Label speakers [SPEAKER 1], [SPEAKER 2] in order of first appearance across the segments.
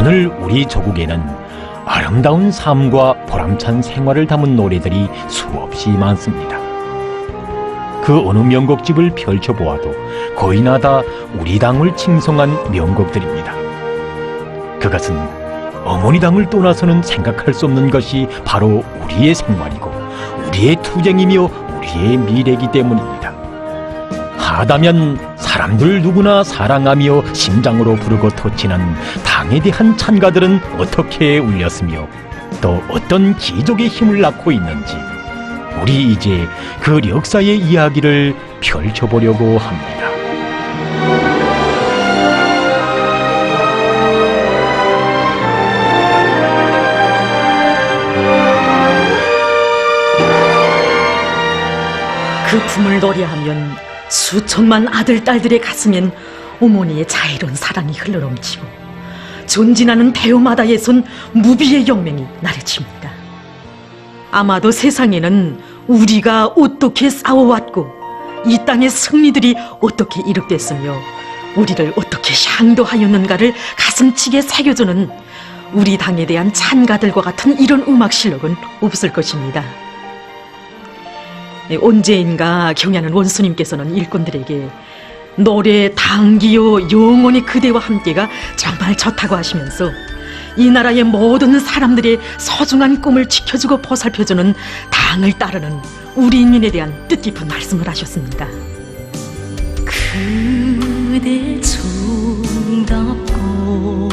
[SPEAKER 1] 오늘 우리 조국에는 아름다운 삶과 보람찬 생활을 담은 노래들이 수없이 많습니다. 그 어느 명곡집을 펼쳐보아도 거의나 다 우리 당을 칭송한 명곡들입니다. 그것은 어머니 당을 떠나서는 생각할 수 없는 것이 바로 우리의 생활이고 우리의 투쟁이며 우리의 미래이기 때문입니다. 하다면 사람들 누구나 사랑하며 심장으로 부르고 터치는 당에 대한 찬가들은 어떻게 울렸으며 또 어떤 기적의 힘을 낳고 있는지 우리 이제 그 역사의 이야기를 펼쳐보려고 합니다.
[SPEAKER 2] 그 품을 노래하면 수천만 아들, 딸들의 가슴엔 어머니의 자애로운 사랑이 흘러넘치고 전진하는 배우마다의 손 무비의 영맹이 나르칩니다. 아마도 세상에는 우리가 어떻게 싸워왔고 이 땅의 승리들이 어떻게 이룩됐으며 우리를 어떻게 향도하였는가를 가슴치게 새겨주는 우리 당에 대한 찬가들과 같은 이런 음악 실력은 없을 것입니다. 언제인가 경야는 원수님께서는 일꾼들에게 노래 당기요 영원히 그대와 함께가 정말 좋다고 하시면서 이 나라의 모든 사람들의 소중한 꿈을 지켜주고 보살펴주는 당을 따르는 우리 인민에 대한 뜻깊은 말씀을 하셨습니다.
[SPEAKER 3] 그대 정답고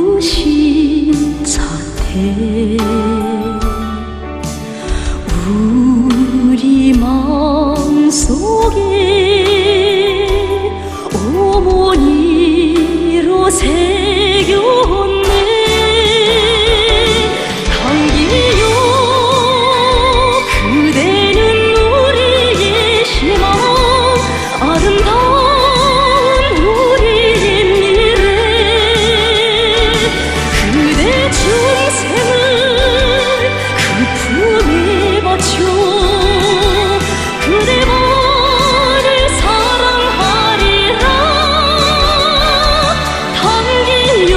[SPEAKER 3] 눈부신 자태 우리 마음속에 어머니로 새겼네. 당기요 그대는 우리의 희망 아름다운 우리의 미래 그대 중생을 그 품에 바쳐 그대만을 사랑하리라. 당기요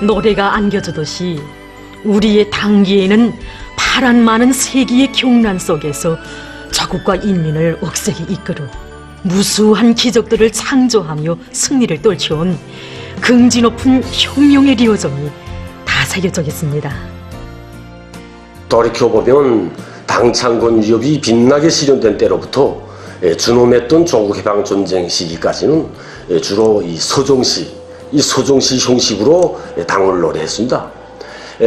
[SPEAKER 2] 노래가 안겨주듯이 우리의 당기에는 파란 많은 세기의 경란 속에서 자국과 인민을 억세게 이끌어 무수한 기적들을 창조하며 승리를 떨쳐온 긍지 높은 혁명의 리오점이 다 새겨져 있습니다.
[SPEAKER 4] 돌이켜보면 당창건 위협이 빛나게 실현된 때로부터 준엄했던 조국해방전쟁 시기까지는 주로 이 서정시 형식으로 당을 노래했습니다.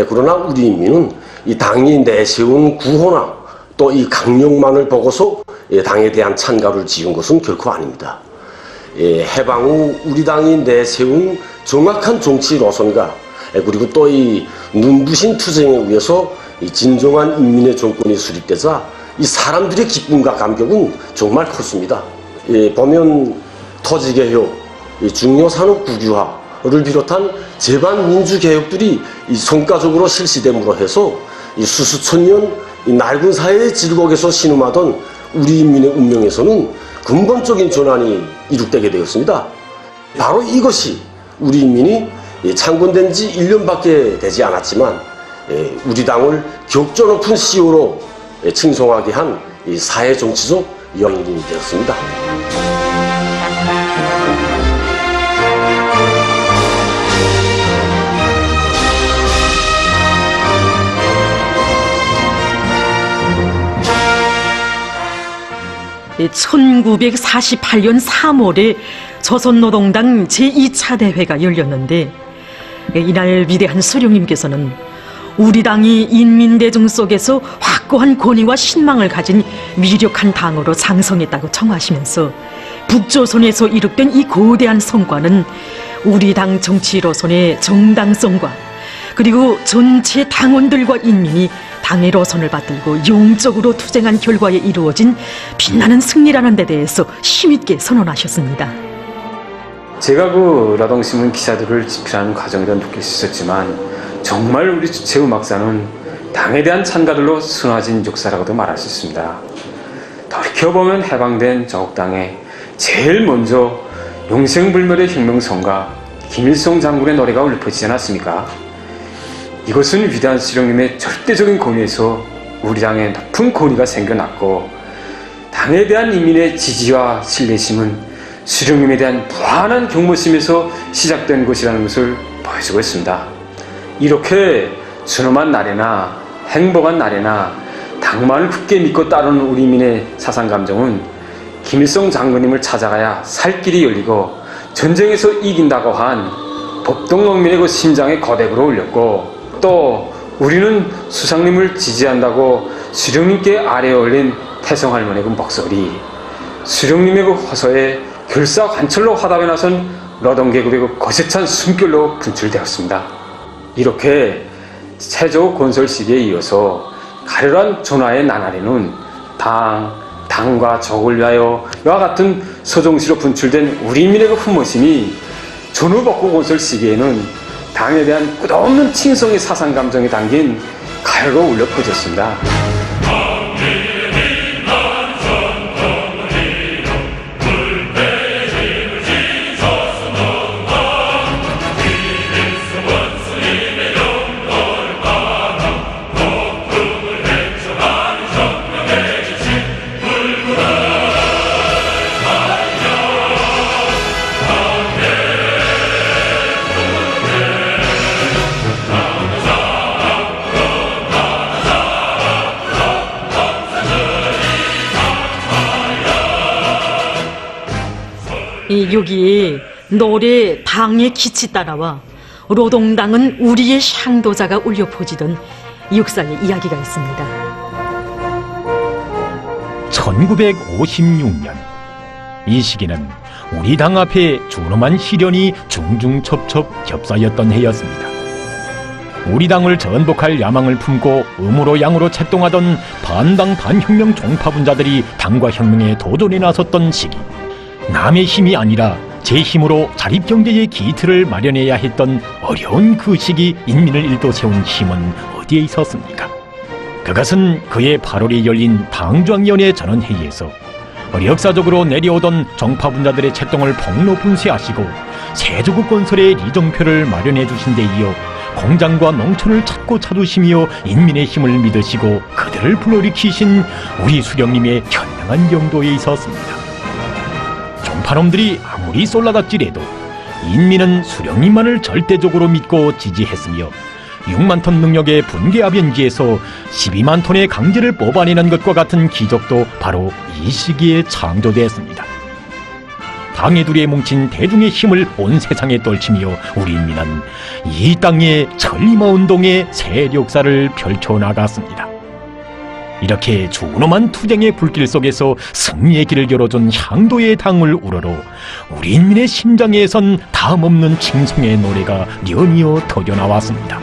[SPEAKER 4] 그러나 우리 인민은 이 당이 내세운 구호나 또 이 강령만을 보고서 당에 대한 찬가를 지은 것은 결코 아닙니다. 해방 후 우리 당이 내세운 정확한 정치 노선과 그리고 또 이 눈부신 투쟁에 의해서 이 진정한 인민의 정권이 수립되자 이 사람들의 기쁨과 감격은 정말 컸습니다. 보면 토지개혁, 중요산업 국유화를 비롯한 제반 민주개혁들이 이 성과적으로 실시됨으로 해서 이 수수천년 이 낡은 사회의 질곡에서 신음하던 우리 인민의 운명에서는 근본적인 전환이 이룩되게 되었습니다. 바로 이것이 우리 인민이 창건된 지 1년밖에 되지 않았지만 우리 당을 격조 높은 시호로 칭송하게 한 이 사회정치적 연인이 되었습니다.
[SPEAKER 2] 네, 1948년 3월에 조선노동당 제2차 대회가 열렸는데 이날 위대한 수령님께서는 우리 당이 인민대중 속에서 확고한 권위와 신망을 가진 위력한 당으로 장성했다고 청하시면서 북조선에서 이룩된 이 거대한 성과는 우리 당 정치로선의 정당성과 그리고 전체 당원들과 인민이 당의 로선을 받들고 용적으로 투쟁한 결과에 이루어진 빛나는 승리라는 데 대해서 힘있게 선언하셨습니다.
[SPEAKER 5] 제가 그劳动신문 기자들을 집필하는 과정에도 느낄 수 있었지만 정말 우리 최우 막사는 당에 대한 찬가들로 순화진 역사라고도 말할 수 있습니다. 지켜보면 해방된 저국 땅에 제일 먼저 용생불멸의 혁명성가 김일성 장군의 노래가 울려 퍼지지 않았습니까? 이것은 위대한 수령님의 절대적인 권위에서 우리 당에 높은 권위가 생겨났고, 당에 대한 인민의 지지와 신뢰심은 수령님에 대한 무한한 경모심에서 시작된 것이라는 것을 보여주고 있습니다. 이렇게 준엄한 날에나 행복한 날에나 당만을 굳게 믿고 따르는 우리 민의 사상감정은 김일성 장군님을 찾아가야 살 길이 열리고 전쟁에서 이긴다고 한 법동농민의 그 심장에 거대부로 울렸고, 또 우리는 수상님을 지지한다고 수령님께 아래에 올린 태성할머니의 그 목소리, 수령님의 그 화서에 결사관철로 화답에 나선 노동계급의 그 거세찬 숨결로 분출되었습니다. 이렇게 세조 건설 시기에 이어서 가련한 전하의 나날에는 당과 적을 위하여 이와 같은 서정시로 분출된 우리 인민의 그 훈모심이 전후복구 건설 시기에는 당에 대한 끝없는 칭송의 사상감정이 담긴 가요로 울려 퍼졌습니다.
[SPEAKER 2] 여기에 노래 당의 기치 따라와 노동당은 우리의 향도자가 울려 퍼지던 역사의 이야기가 있습니다.
[SPEAKER 1] 1956년 이 시기는 우리 당 앞에 준엄한 시련이 중중첩첩 겹쌓였던 해였습니다. 우리 당을 전복할 야망을 품고 음으로 양으로 책동하던 반당 반혁명 종파분자들이 당과 혁명에 도전에 나섰던 시기, 남의 힘이 아니라 제 힘으로 자립경제의 기틀을 마련해야 했던 어려운 그 시기 인민을 일도세운 힘은 어디에 있었습니까? 그것은 그해 8월에 열린 당중앙위원회 전원회의에서 역사적으로 내려오던 정파분자들의 책동을 폭로 분쇄하시고 세조국 건설의 리정표를 마련해 주신 데 이어 공장과 농촌을 찾고 찾으시며 인민의 힘을 믿으시고 그들을 불러일으키신 우리 수령님의 현명한 영도에 있었습니다. 종파놈들이 아무리 쏠라닥질해도 인민은 수령님만을 절대적으로 믿고 지지했으며 6만 톤 능력의 분계압연기에서 12만 톤의 강제를 뽑아내는 것과 같은 기적도 바로 이 시기에 창조되었습니다. 당해두리에 뭉친 대중의 힘을 온 세상에 떨치며 우리 인민은 이 땅의 천리마운동의 새 역사를 펼쳐나갔습니다. 이렇게 준엄한 투쟁의 불길 속에서 승리의 길을 열어준 향도의 당을 우러러 우리 인민의 심장에선 다음없는 칭송의 노래가 연이어 터져나왔습니다.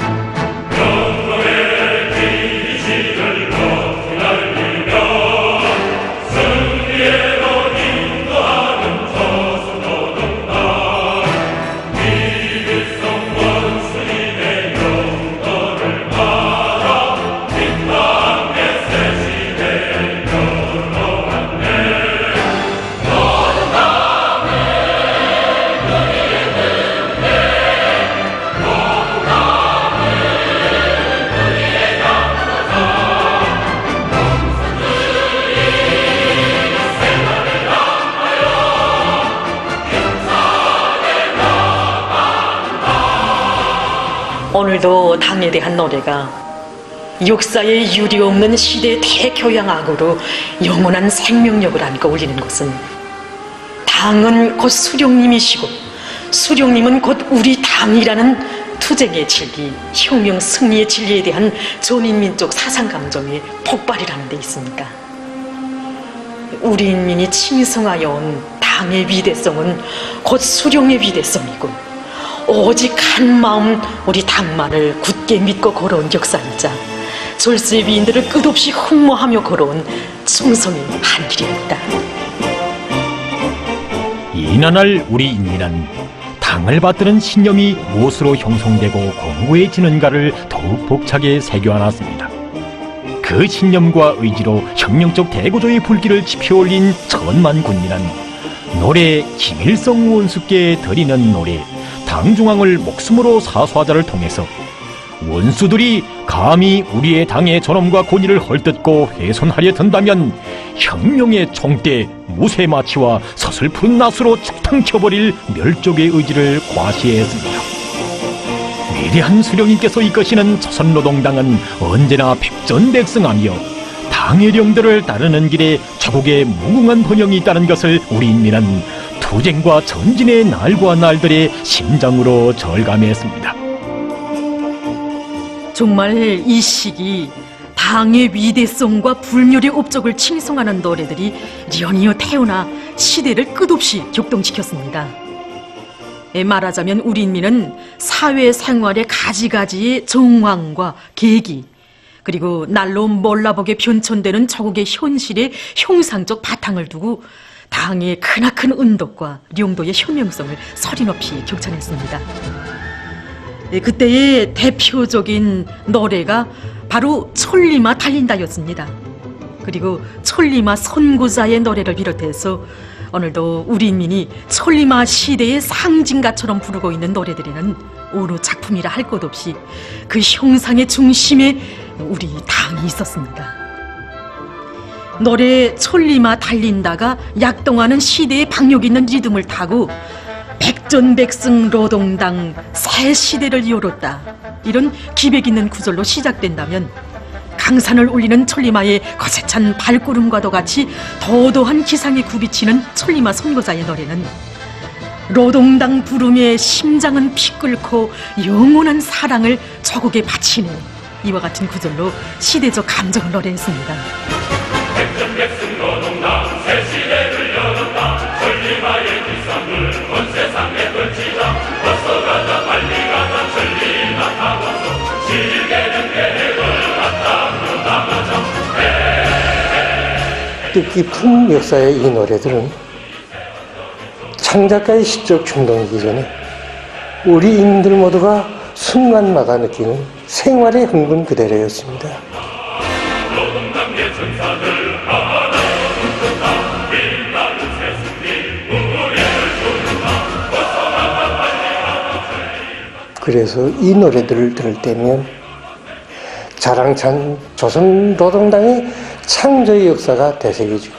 [SPEAKER 2] 오늘도 당에 대한 노래가 역사의 유리 없는 시대 대교양악으로 영원한 생명력을 안고 울리는 것은 당은 곧 수령님이시고 수령님은 곧 우리 당이라는 투쟁의 진리, 혁명 승리의 진리에 대한 전인민족 사상감정의 폭발이라는 데 있습니다. 우리 인민이 칭송하여 온 당의 위대성은 곧 수령의 위대성이고 오직 한 마음 우리 당만을 굳게 믿고 걸어온 역사이자 졸세 위인들을 끝없이 흠모하며 걸어온 충성의 한 길입니다.
[SPEAKER 1] 이나날 우리 인민은 당을 받드는 신념이 무엇으로 형성되고 공고해지는가를 더욱 벅차게 새겨안았습니다. 그 신념과 의지로 혁명적 대고조의 불길을 지펴올린 천만군이란 노래 김일성 원수께 드리는 노래 당중앙을 목숨으로 사수하자를 통해서 원수들이 감히 우리의 당의 존엄과 권위를 헐뜯고 훼손하려 든다면 혁명의 총대 무쇠마취와 서슬푸른 낫으로 죽탕켜버릴 멸족의 의지를 과시했습니다. 위대한 수령님께서 이끄시는 조선노동당은 언제나 백전백승하며 당의 령들을 따르는 길에 조국의 무궁한 번영이 있다는 것을 우리 인민은 투쟁과 전진의 날과 날들의 심장으로 절감했습니다.
[SPEAKER 2] 정말 이 시기 당의 위대성과 불멸의 업적을 칭송하는 노래들이 연이어 태어나 시대를 끝없이 격동시켰습니다. 말하자면 우리 인민은 사회생활의 가지가지의 정황과 계기, 그리고 날로 몰라보게 변천되는 조국의 현실의 형상적 바탕을 두고 당의 크나큰 은덕과 령도의 현명성을 서리높이 경찬했습니다. 그때의 대표적인 노래가 바로 천리마 달린다였습니다. 그리고 천리마 선고자의 노래를 비롯해서 오늘도 우리 인민이 천리마 시대의 상징가처럼 부르고 있는 노래들에는 어느 작품이라 할 것 없이 그 형상의 중심에 우리 당이 있었습니다. 노래 천리마 달린다가 약동하는 시대의 박력 있는 리듬을 타고 백전백승 노동당 새 시대를 열었다, 이런 기백 있는 구절로 시작된다면 강산을 울리는 천리마의 거세찬 발걸음과도 같이 도도한 기상에 굽이치는 천리마 선고자의 노래는 노동당 부름에 심장은 피 끓고 영원한 사랑을 조국에 바치네, 이와 같은 구절로 시대적 감정을 노래했습니다.
[SPEAKER 6] 백전백승 노동당 새 시대를 열었다. 천리마의 기상을 온 세상에 걸치자. 어서 가자 빨리 가자 천리마 타고서 질게는 계획을 갖다 나가자.
[SPEAKER 7] 뜻깊은 역사의 이 노래들은 창작가의 시적 충동이기 전에 우리 인민들 모두가 순간마다 느끼는 생활의 흥분 그대로였습니다. 그래서 이 노래들을 들을 때면 자랑찬 조선노동당의 창조의 역사가 되새겨지고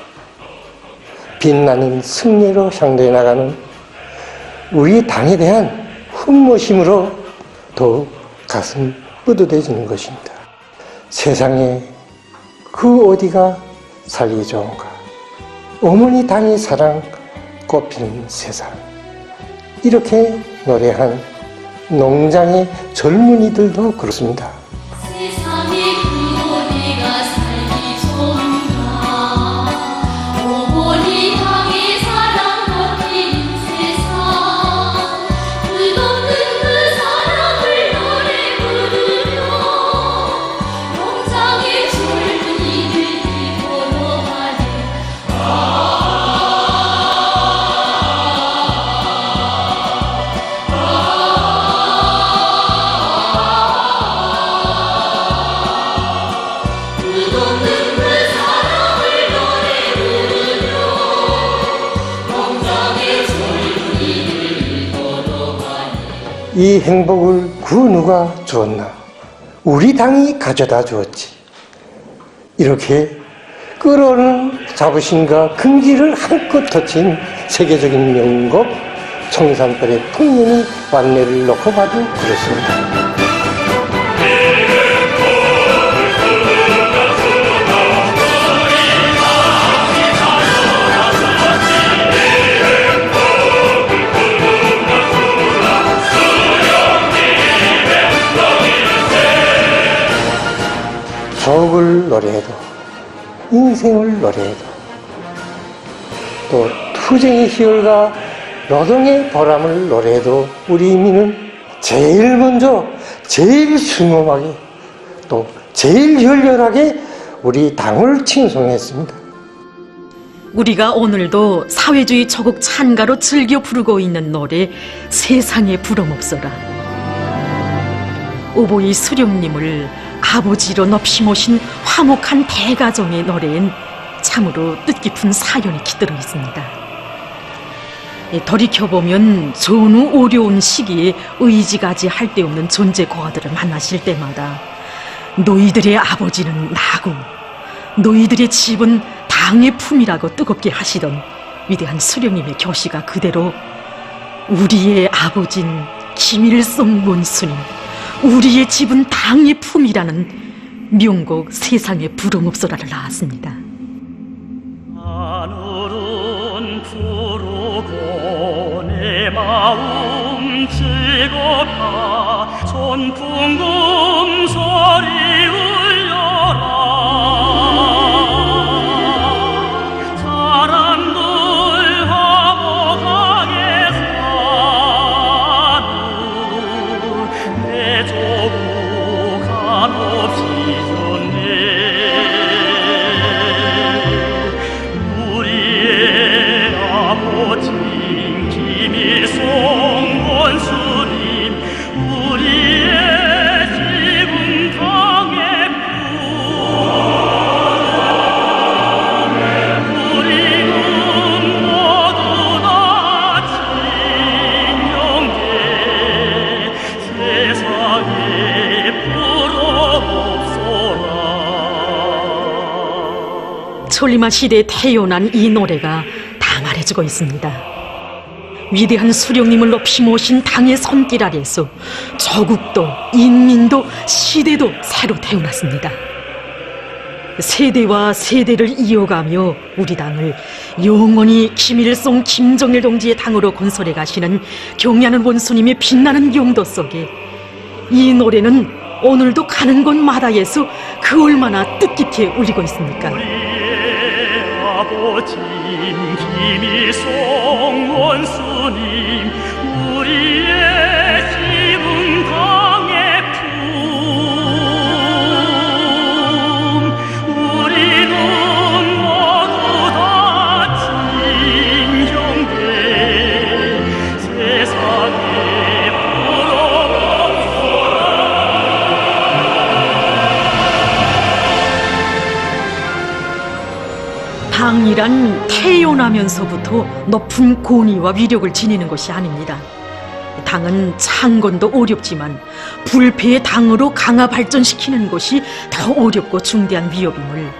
[SPEAKER 7] 빛나는 승리로 향도해 나가는 우리 당에 대한 훈모심으로 더욱 가슴 뿌듯해지는 것입니다. 세상에 그 어디가 살기 좋은가, 어머니 당의 사랑 꽃피는 세상, 이렇게 노래한 농장의 젊은이들도 그렇습니다.
[SPEAKER 3] 세상에 그 어디가 살기 좋은가, 어머니 당의 사랑 꽃피는 세상, 끝없는 그 사랑을 노래 부르며 농장의 젊은이들이 걸어가네. 끝없는 그 사랑을 노래 부르며 농장의 젊은이들이 걸어가네.
[SPEAKER 7] 이 행복을 그 누가 주었나? 우리 당이 가져다 주었지. 이렇게 끌어오는 자부심과 긍지를 한껏 터친 세계적인 명곡 청산벌의 풍년이 완례를 놓고 봐도 그렇습니다. 조국을 노래해도, 인생을 노래해도, 또 투쟁의 희열과 노동의 보람을 노래해도 우리 인민은 제일 먼저, 제일 순엄하게, 또 제일 열렬하게 우리 당을 칭송했습니다.
[SPEAKER 2] 우리가 오늘도 사회주의 조국 찬가로 즐겨 부르고 있는 노래 세상에 부름없어라. 오보이 수령님을 아버지로 높이 모신 화목한 대가정의 노래엔 참으로 뜻깊은 사연이 깃들어 있습니다. 돌이켜보면 전후 어려운 시기에 의지가지 할 데 없는 존재 고아들을 만나실 때마다 너희들의 아버지는 나고 너희들의 집은 당의 품이라고 뜨겁게 하시던 위대한 수령님의 교시가 그대로 우리의 아버진 김일성 원수님, 우리의 집은 당의 품이라는 명곡 세상에 부름없어라를 낳았습니다.
[SPEAKER 8] 하늘은 푸르고 내 마음 즐겁다. 손풍금 소리 울려라. 사람들 화목하게 사는 내 조국 한없이 좋네. 우리의 아버지 김일성 원수님, 우리의 지금 당의 품, 우리는 모두 다 친형제. 세상에 부러없어라.
[SPEAKER 2] 솔리만 시대에 태어난 이 노래가 다 말해주고 있습니다. 위대한 수령님을 높이 모신 당의 손길 아래에서 조국도 인민도 시대도 새로 태어났습니다. 세대와 세대를 이어가며 우리 당을 영원히 김일성, 김정일 동지의 당으로 건설해 가시는 경야는 원수님의 빛나는 영도 속에 이 노래는 오늘도 가는 곳마다에서 그 얼마나 뜻깊게 울리고 있습니까?
[SPEAKER 8] 아버지 김일성 원수님, 우리의 집은 당의 품, 우리는 모두 다 친형제. 세상에
[SPEAKER 2] 당이란 태어나면서부터 높은 권위와 위력을 지니는 것이 아닙니다. 당은 창건도 어렵지만 불패의 당으로 강화 발전시키는 것이 더 어렵고 중대한 위협임을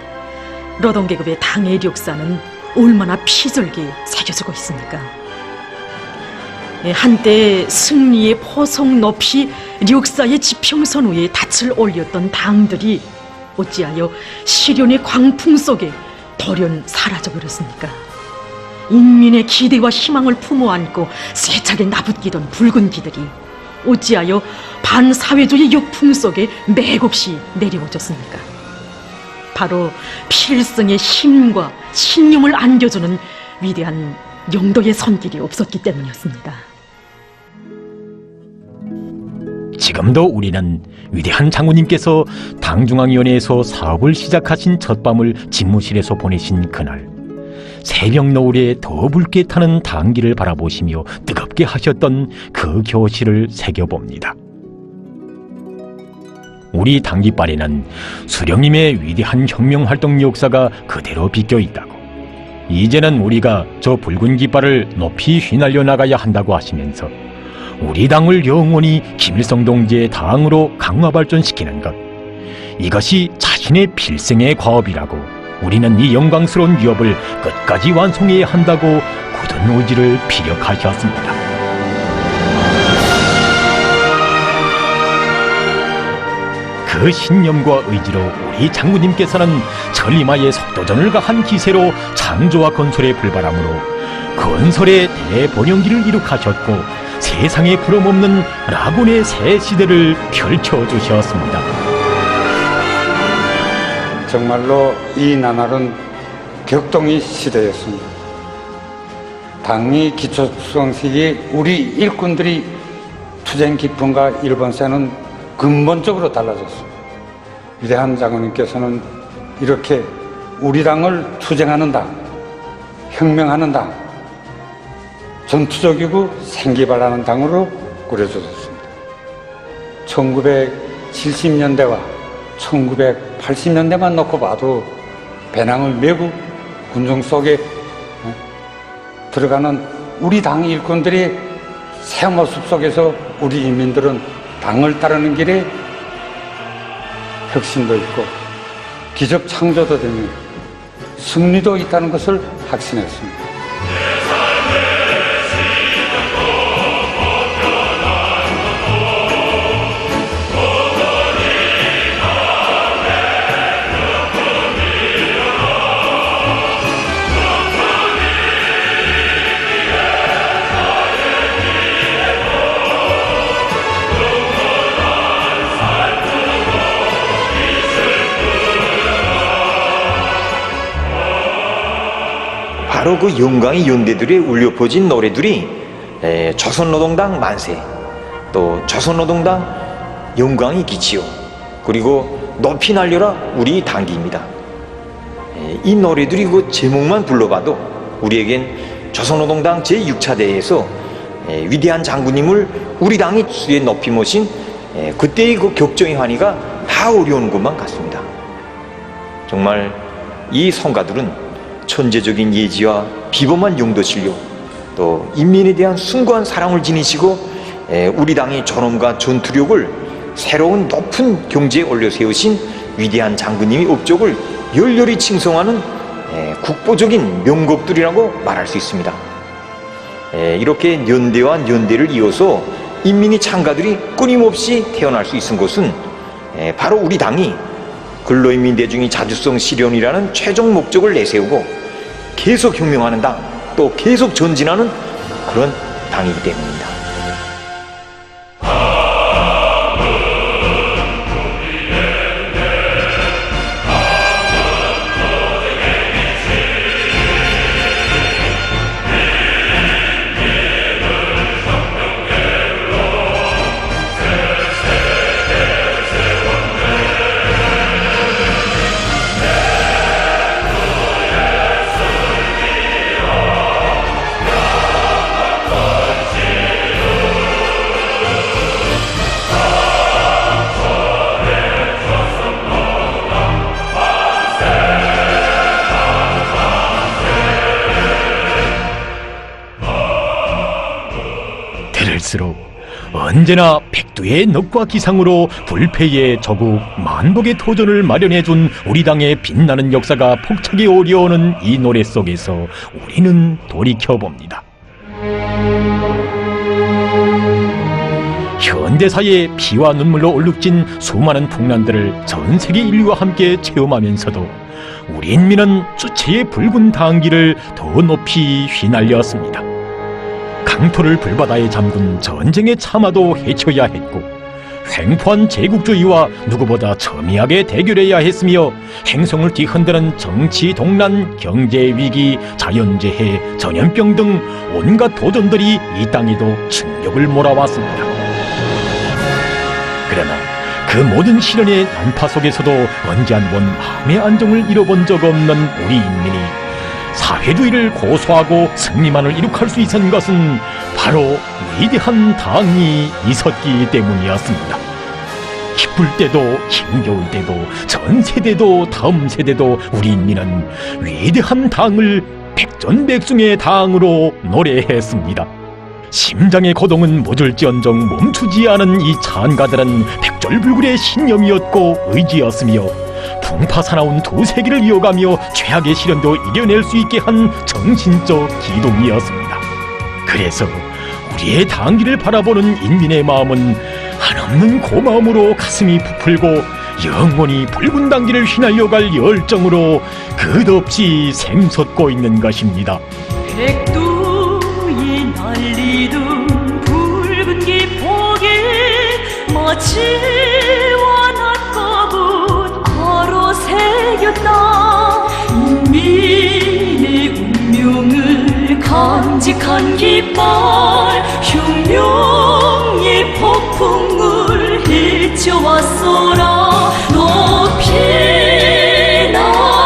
[SPEAKER 2] 노동계급의 당의 역사는 얼마나 피절게 새겨지고 있습니까? 한때 승리의 포석 높이 역사의 지평선 위에 닻을 올렸던 당들이 어찌하여 시련의 광풍 속에 돌연 사라져버렸습니까? 인민의 기대와 희망을 품어안고 세차게 나붙기던 붉은 기들이 어찌하여 반사회주의 역풍 속에 맥없이 내리워졌습니까? 바로 필승의 힘과 신념을 안겨주는 위대한 영도의 손길이 없었기 때문이었습니다.
[SPEAKER 1] 지금도 우리는 위대한 장군님께서 당중앙위원회에서 사업을 시작하신 첫밤을 집무실에서 보내신 그날 새벽 노을에 더 붉게 타는 당기를 바라보시며 뜨겁게 하셨던 그 교시를 새겨봅니다. 우리 당깃발에는 수령님의 위대한 혁명활동 역사가 그대로 비껴있다고, 이제는 우리가 저 붉은 깃발을 높이 휘날려 나가야 한다고 하시면서 우리 당을 영원히 김일성 동지의 당으로 강화 발전시키는 것, 이것이 자신의 필생의 과업이라고 우리는 이 영광스러운 위협을 끝까지 완성해야 한다고 굳은 의지를 피력하셨습니다. 그 신념과 의지로 우리 장군님께서는 천리마의 속도전을 가한 기세로 창조와 건설에 불바람으로 건설의 대번영기를 이룩하셨고 세상에 부름없는 낙원의 새 시대를 펼쳐주셨습니다.
[SPEAKER 9] 정말로 이 나날은 격동의 시대였습니다. 당의 기초수성식이 우리 일꾼들이 투쟁 기쁨과 일본세는 근본적으로 달라졌습니다. 위대한 장군님께서는 이렇게 우리 당을 투쟁하는 당, 혁명하는 당, 전투적이고 생기발랄한 당으로 꾸려졌습니다. 1970년대와 1980년대만 놓고 봐도 배낭을 메고 군중 속에 들어가는 우리 당 일꾼들의 새 모습 속에서 우리 인민들은 당을 따르는 길에 혁신도 있고 기적 창조도 되는 승리도 있다는 것을 확신했습니다.
[SPEAKER 10] 바로 그 영광의 연대들에 울려 퍼진 노래들이 조선노동당 만세, 또 조선노동당 영광의 기치요, 그리고 높이 날려라 우리 당기입니다. 이 노래들이 그 제목만 불러봐도 우리에겐 조선노동당 제6차 대회에서 위대한 장군님을 우리 당이 수에 높이 모신 그때의 그 격정의 환희가 다 어려운 것만 같습니다. 정말 이 성가들은 천재적인 예지와 비범한 용도 실력, 또 인민에 대한 숭고한 사랑을 지니시고 우리 당의 존엄과 전투력을 새로운 높은 경지에 올려 세우신 위대한 장군님의 업적을 열렬히 칭송하는 국보적인 명곡들이라고 말할 수 있습니다. 이렇게 연대와 연대를 이어서 인민의 창가들이 끊임없이 태어날 수 있은 것은 바로 우리 당이 근로인민 대중의 자주성 실현이라는 최종 목적을 내세우고 계속 혁명하는 당, 또 계속 전진하는 그런 당이기 때문입니다.
[SPEAKER 1] 들을수록 언제나 백두의 넉과 기상으로 불패의 조국 만복의 토전을 마련해준 우리 당의 빛나는 역사가 폭착이 오려오는 이 노래 속에서 우리는 돌이켜봅니다. 현대사의 피와 눈물로 얼룩진 수많은 풍란들을 전 세계 인류와 함께 체험하면서도 우리 인민은 주체의 붉은 당기를 더 높이 휘날렸습니다. 강토를 불바다에 잠근 전쟁의 참화도 헤쳐야 했고, 횡포한 제국주의와 누구보다 첨예하게 대결해야 했으며, 행성을 뒤흔드는 정치 동란, 경제 위기, 자연재해, 전염병 등 온갖 도전들이 이 땅에도 충격을 몰아왔습니다. 그러나 그 모든 시련의 난파 속에서도 언제 한 번 마음의 안정을 잃어본 적 없는 우리 인민이 사회주의를 고수하고 승리만을 이룩할 수 있었던 것은 바로 위대한 당이 있었기 때문이었습니다. 기쁠 때도 힘겨울 때도 전 세대도 다음 세대도 우리 인민은 위대한 당을 백전백승의 당으로 노래했습니다. 심장의 고동은 멎을지언정 멈추지 않은 이 찬가들은 백절불굴의 신념이었고 의지였으며, 풍파 사나운 두 세기를 이어가며 최악의 시련도 이겨낼 수 있게 한 정신적 기둥이었습니다. 그래서 우리의 당기를 바라보는 인민의 마음은 한없는 고마움으로 가슴이 부풀고 영원히 붉은 당기를 휘날려갈 열정으로 끝없이 샘솟고 있는 것입니다.
[SPEAKER 8] 백두이 날리던 붉은 기폭에 마치와 낮거북 걸어 새겼다. 인민의 운명을 간직한 깃발, 혁명의 폭풍을 헤쳐왔소라. 높이 날려라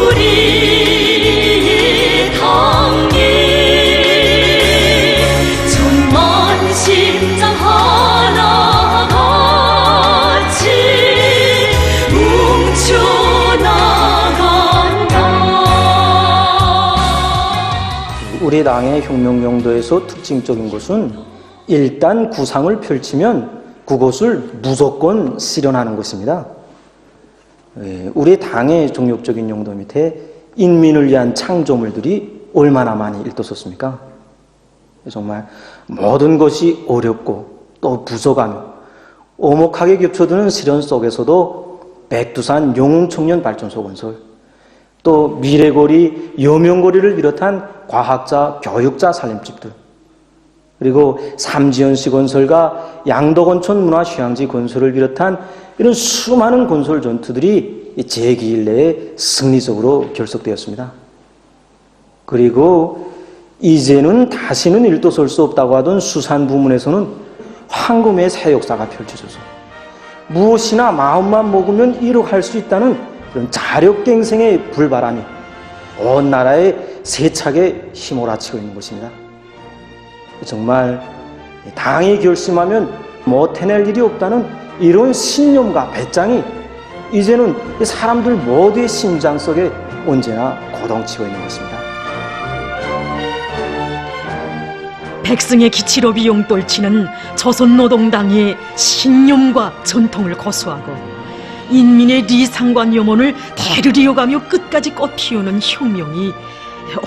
[SPEAKER 8] 우리의 당기. 천만 심장 하나
[SPEAKER 11] 우리 당의 혁명용도에서 특징적인 것은 일단 구상을 펼치면 그것을 무조건 실현하는 것입니다. 우리 당의 정력적인 용도 밑에 인민을 위한 창조물들이 얼마나 많이 일떠섰습니까? 정말 모든 것이 어렵고 또 부족하며 오목하게 겹쳐드는 시련 속에서도 백두산 영웅청년발전소 건설, 또 미래거리, 여명거리를 비롯한 과학자, 교육자 살림집들, 그리고 삼지연시 건설과 양덕원천 문화휴양지 건설을 비롯한 이런 수많은 건설 전투들이 제2일 내에 승리적으로 결석되었습니다. 그리고 이제는 다시는 일도설 수 없다고 하던 수산 부문에서는 황금의 새 역사가 펼쳐져서 무엇이나 마음만 먹으면 이룩할 수 있다는 그런 자력갱생의 불바람이 온 나라에 세차게 휘몰아치고 있는 것입니다. 정말 당이 결심하면 못 해낼 일이 없다는 이런 신념과 배짱이 이제는 사람들 모두의 심장 속에 언제나 고동치고 있는 것입니다.
[SPEAKER 2] 백성의 기치로 비용돌치는 조선노동당의 신념과 전통을 고수하고 인민의 리상과 염원을 대르리어가며 끝까지 꽃피우는 혁명이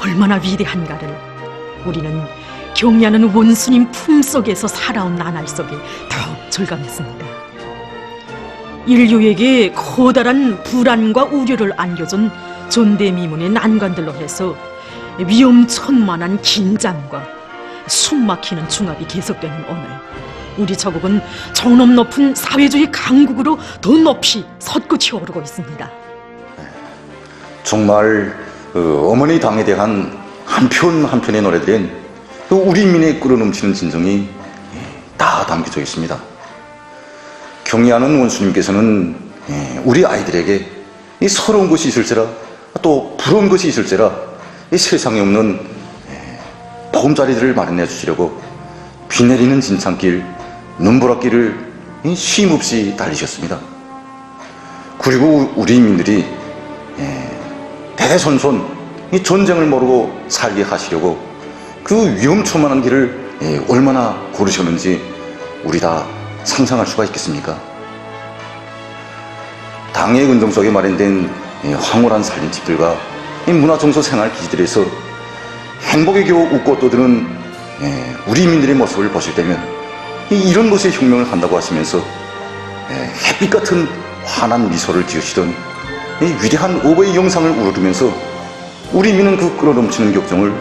[SPEAKER 2] 얼마나 위대한가를 우리는 경애하는 원수님 품속에서 살아온 나날 속에 더욱 절감했습니다. 인류에게 커다란 불안과 우려를 안겨준 전대미문의 난관들로 해서 위험천만한 긴장과 숨막히는 중압이 계속되는 오늘, 우리 저국은 정놈 높은 사회주의 강국으로 더 높이 솟구쳐 오르고 있습니다.
[SPEAKER 12] 정말 어머니 당에 대한 한편 한편의 노래들엔 우리 인민의 끓어넘치는 진정이 다 담겨져 있습니다. 경애하는 원수님께서는 우리 아이들에게 이 서러운 것이 있을지라 또 부러운 것이 있을지라 이 세상에 없는 보금자리들을 마련해 주시려고 비 내리는 진창길, 눈보라길을 쉼없이 달리셨습니다. 그리고 우리 인민들이 대대손손 이 전쟁을 모르고 살게 하시려고 그 위험천만한 길을 얼마나 고르셨는지 우리 다 상상할 수가 있겠습니까? 당의 은정 속에 마련된 황홀한 살림집들과 문화정서 생활 기지들에서 행복에 겨우 웃고 떠드는 우리 인민들의 모습을 보실 때면 이런 곳에 혁명을 한다고 하시면서 햇빛 같은 환한 미소를 지으시던 위대한 오버의 영상을 우러르면서 우리 인민은 그 끓어넘치는 격정을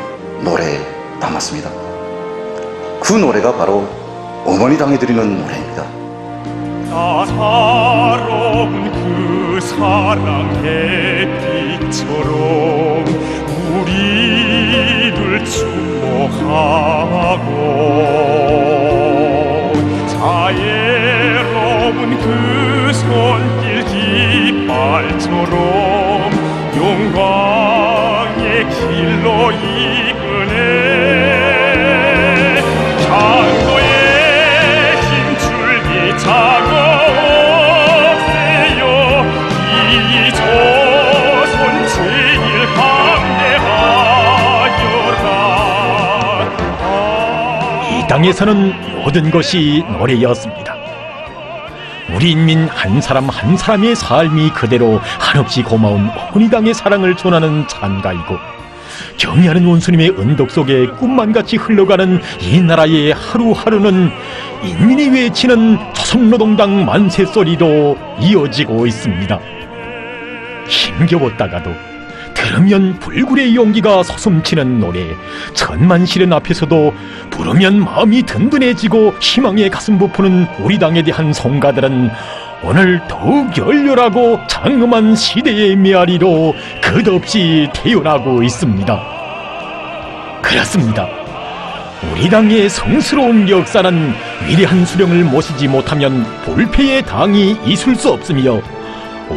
[SPEAKER 12] 노래에 담았습니다. 그 노래가 바로 어머니 당에 드리는 노래입니다.
[SPEAKER 6] 따사로운 그 사랑의 빛처럼 우리를 축복하고 자애로운 그 손길 깃발처럼 영광의 길로 이끄네. 향도의 힘줄기 작업 없애요. 이 조선 제일 강대하여라.
[SPEAKER 1] 이 땅에서는 모든 것이 노래였습니다. 우리 인민 한 사람 한 사람의 삶이 그대로 한없이 고마운 어머니 당의 사랑을 전하는 찬가이고, 경애하는 원수님의 은덕 속에 꿈만같이 흘러가는 이 나라의 하루하루는 인민이 외치는 조선노동당 만세 소리로 이어지고 있습니다. 힘겨웠다가도 들으면 불굴의 용기가 솟음치는 노래, 천만 시련 앞에서도 부르면 마음이 든든해지고 희망의 가슴 부푸는 우리 당에 대한 성가들은 오늘 더욱 열렬하고 장엄한 시대의 메아리로 끝없이 태어나고 있습니다. 그렇습니다. 우리 당의 성스러운 역사는 위대한 수령을 모시지 못하면 볼패의 당이 있을 수 없으며,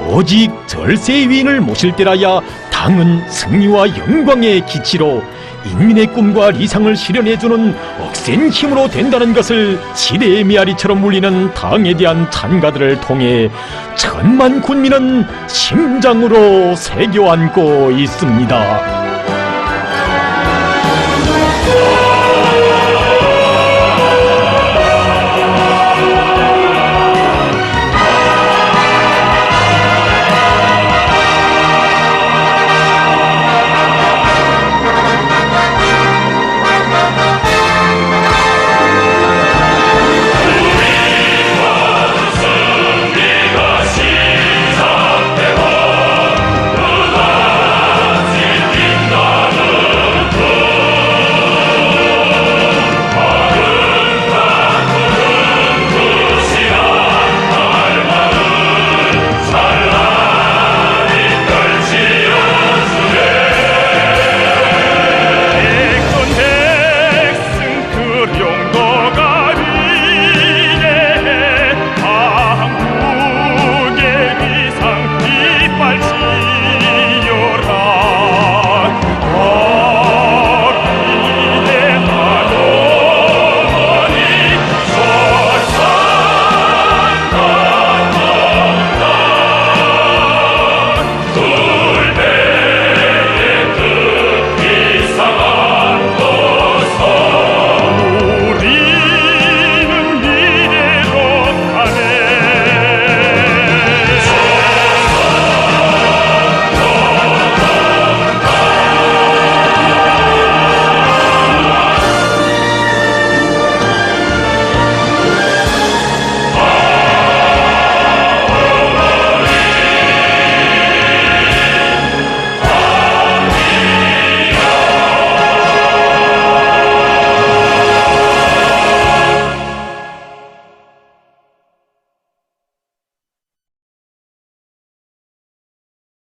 [SPEAKER 1] 오직 절세의 위인을 모실 때라야 당은 승리와 영광의 기치로 인민의 꿈과 리상을 실현해주는 억센 힘으로 된다는 것을 시대의 메아리처럼 울리는 당에 대한 찬가들을 통해 천만 군민은 심장으로 새겨안고 있습니다.